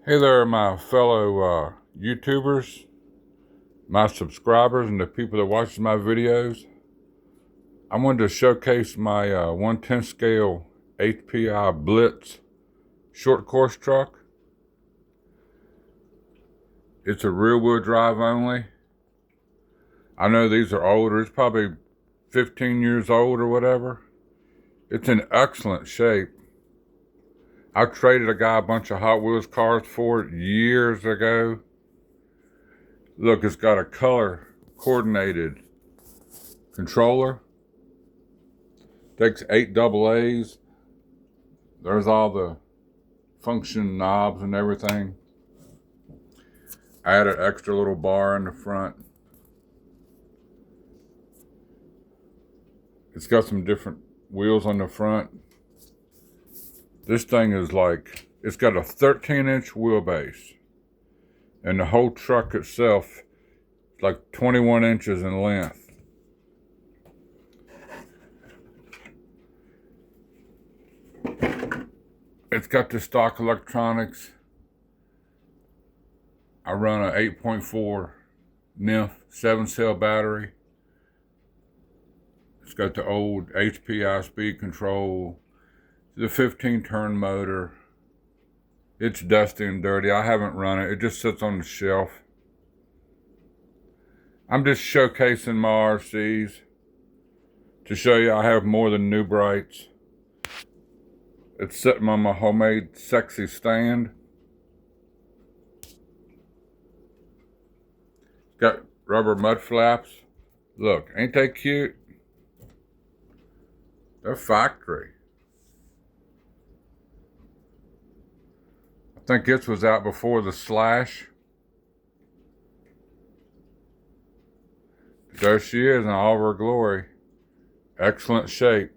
Hey there, my fellow YouTubers, my subscribers, and the people that watch my videos. I wanted to showcase my 1/10 scale HPI Blitz short course truck. It's a rear wheel drive only. I know these are older. It's probably 15 years old or whatever. It's in excellent shape. I traded a guy a bunch of Hot Wheels cars for it years ago. Look, it's got a color coordinated controller. Takes 8 AA's. There's all the function knobs and everything. I added an extra little bar in the front. It's got some different wheels on the front. This thing is it's got a 13-inch wheelbase. And the whole truck itself is like 21 inches in length. It's got the stock electronics. I run an 8.4 NIF 7-cell battery. It's got the old HPI speed control, the 15-turn motor. It's dusty and dirty. I haven't run it. It just sits on the shelf. I'm just showcasing my RCs to show you I have more than new brights. It's sitting on my homemade sexy stand. Got rubber mud flaps. Look, ain't they cute? They're factory. I think this was out before the slash. There she is in all of her glory. Excellent shape.